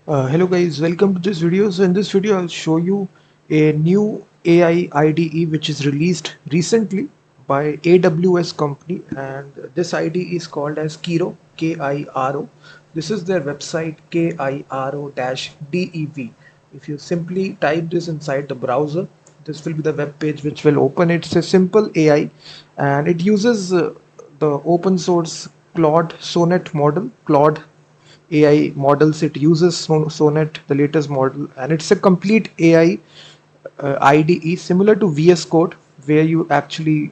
Hello guys, welcome to this video. So in this video, I'll show you a new AI IDE which is released recently by AWS company, and this IDE is called as Kiro, Kiro. This is their website, Kiro-dev. If you simply type this inside the browser, this will be the web page which will open. It's a simple AI, and it uses the open source Claude Sonnet model, Claude AI models. It uses Sonnet, the latest model, and it's a complete AI IDE similar to VS Code, where you actually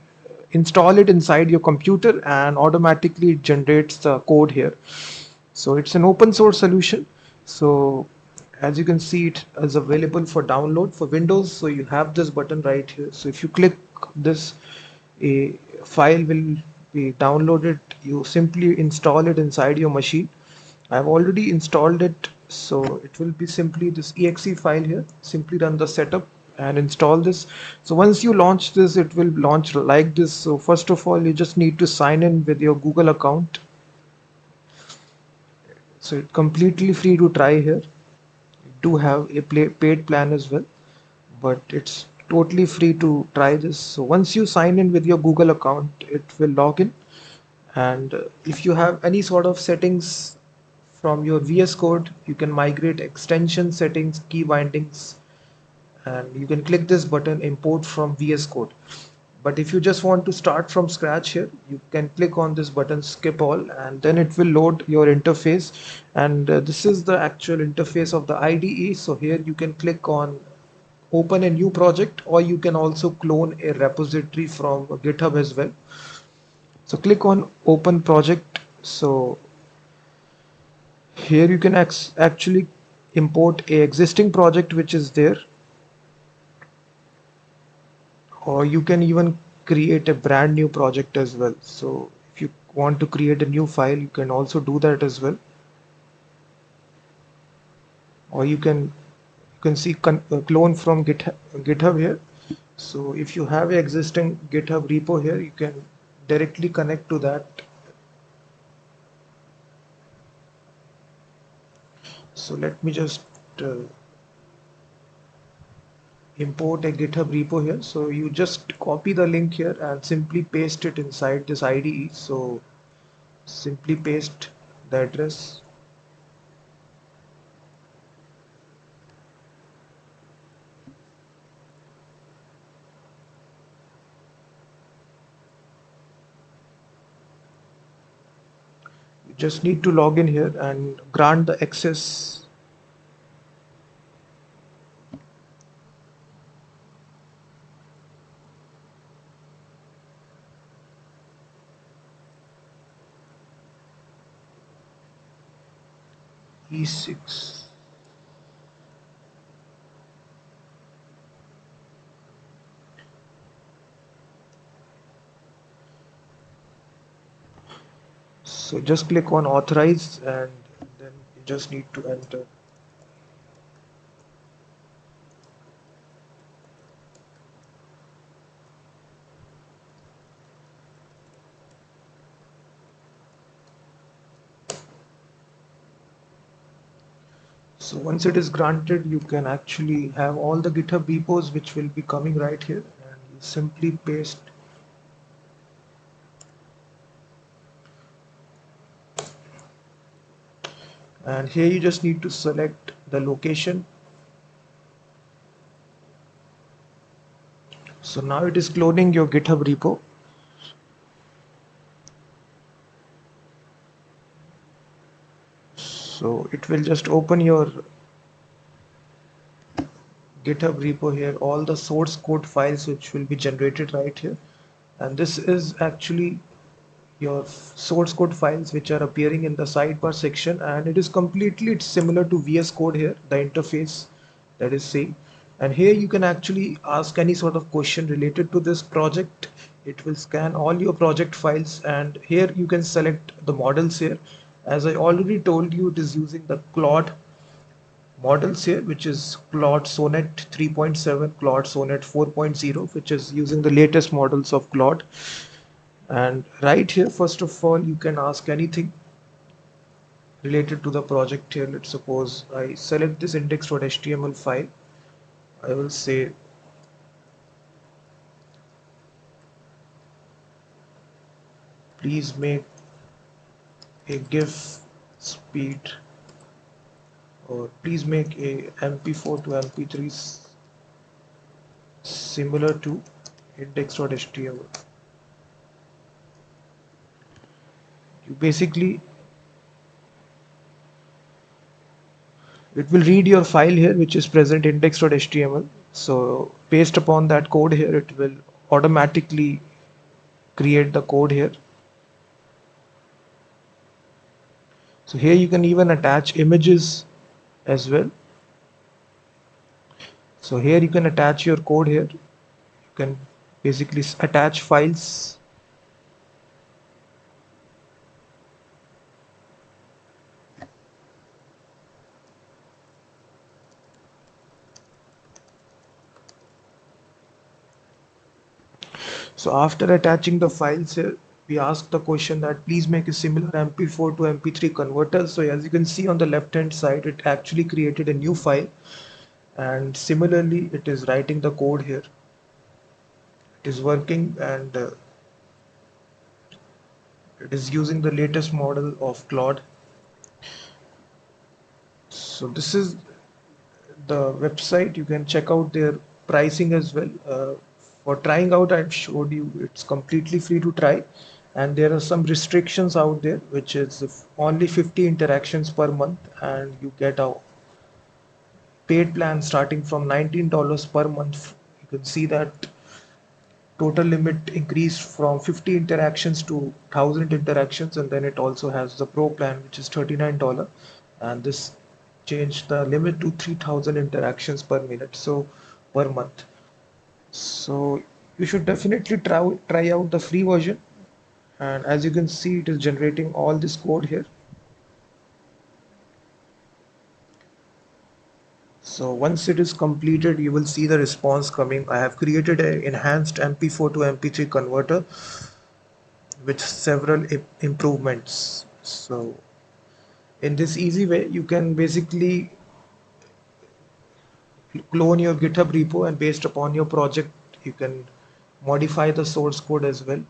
install it inside your computer and automatically it generates the code here. So it's an open source solution. So as you can see, it is available for download for Windows. So you have this button right here. So if you click this, a file will be downloaded. You simply install it inside your machine. I've already installed it, so it will be simply this exe file here. Simply run the setup and install this. So once you launch this, it will launch like this. So first of all, you just need to sign in with your Google account. So it's completely free to try here. You do have a paid plan as well, but it's totally free to try this. So once you sign in with your Google account, it will log in. And if you have any sort of settings from your VS Code, you can migrate extension settings, key bindings, and you can click this button, import from VS Code. But if you just want to start from scratch here, you can click on this button, skip all, and then it will load your interface. And this is the actual interface of the IDE. So here you can click on open a new project, or you can also clone a repository from GitHub as well. So click on open project. So here you can actually import a existing project which is there, or you can even create a brand new project as well. So if you want to create a new file, you can also do that as well. Or you can see clone from GitHub here. So if you have an existing GitHub repo here, you can directly connect to that. So let me just uh, import a GitHub repo here. So you just copy the link here and simply paste it inside this IDE. So simply paste the address. You just need to log in here and grant the access. E6. So just click on authorize, and then you just need to enter. So once it is granted, you can actually have all the GitHub repos which will be coming right here, and you simply paste. And here you just need to select the location. So now it is cloning your GitHub repo. So it will just open your GitHub repo here, all the source code files which will be generated right here. And this is actually your source code files which are appearing in the sidebar section, and it is completely similar to VS Code here, the interface that is same. And here you can actually ask any sort of question related to this project. It will scan all your project files, and here you can select the models here. As I already told you, it is using the Claude models here, which is Claude Sonnet 3.7, Claude Sonnet 4.0, which is using the latest models of Claude. And right here, first of all, you can ask anything. related to the project here. Let's suppose I select this index.html file. I will say please make a GIF speed, or please make a MP4 to MP3 similar to index.html. You basically, it will read your file here which is present index.html. So based upon that code here, it will automatically create the code here. So here you can even attach images as well. So here you can attach your code here. You can basically attach files. So after attaching the files here, we ask the question that please make a similar MP4 to MP3 converter. So as you can see on the left hand side, it actually created a new file, and similarly it is writing the code here. It is working, and it is using the latest model of Claude. So this is the website. You can check out their pricing as well. For trying out, I've showed you it's completely free to try, and there are some restrictions out there, which is if only 50 interactions per month, and you get a paid plan starting from $19 per month. You can see that total limit increased from 50 interactions to 1000 interactions, and then it also has the pro plan which is $39, and this changed the limit to 3000 interactions per minute, so per month. So you should definitely try out the free version, and as you can see, it is generating all this code here. So once it is completed, you will see the response coming. I have created an enhanced MP4 to MP3 converter with several improvements. So in this easy way, you can basically clone your GitHub repo, and based upon your project, you can modify the source code as well.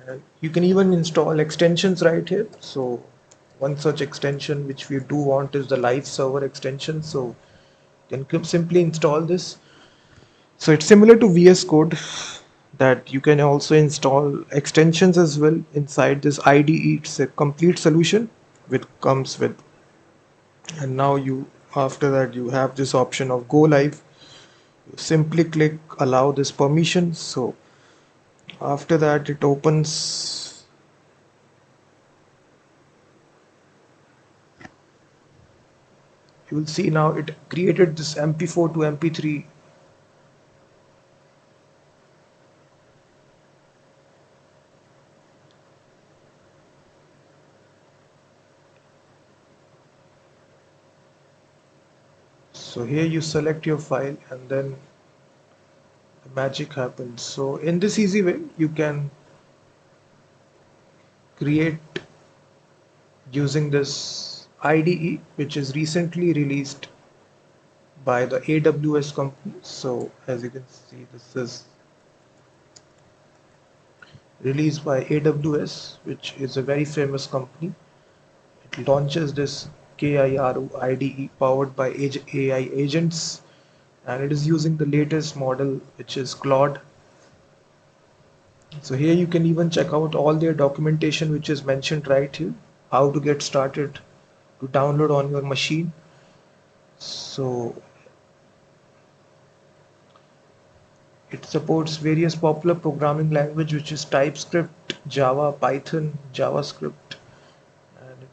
And you can even install extensions right here. So one such extension which we do want is the live server extension. So you can simply install this. So it's similar to VS Code, that you can also install extensions as well inside this IDE. It's a complete solution which comes with, and now you, after that, you have this option of go live. You simply click allow this permission. So after that, it opens. You will see now it created this MP4 to MP3. So here you select your file, and then the magic happens. So in this easy way, you can create using this IDE, which is recently released by the AWS company. So as you can see, this is released by AWS, which is a very famous company. It launches this Kiro IDE powered by AI agents, and it is using the latest model, which is Claude. So here you can even check out all their documentation, which is mentioned right here, how to get started to download on your machine. So it supports various popular programming language, which is TypeScript, Java, Python, JavaScript, and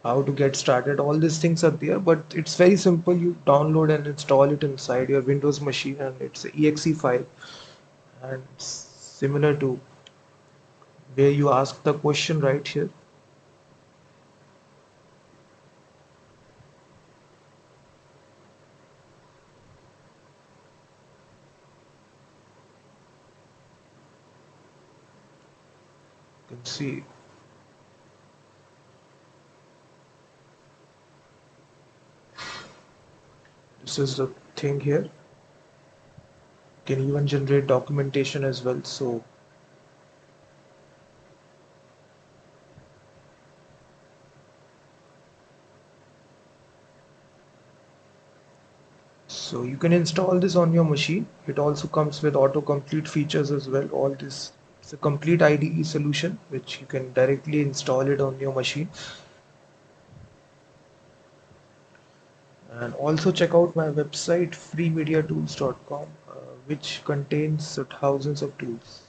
how to get started. All these things are there, but it's very simple. You download and install it inside your Windows machine, and it's an exe file, and similar to where you ask the question right here. see, this is the thing here. You can even generate documentation as well. So you can install this on your machine. It also comes with autocomplete features as well. All this, it's a complete IDE solution which you can directly install it on your machine. And also check out my website freemediatools.com, which contains thousands of tools.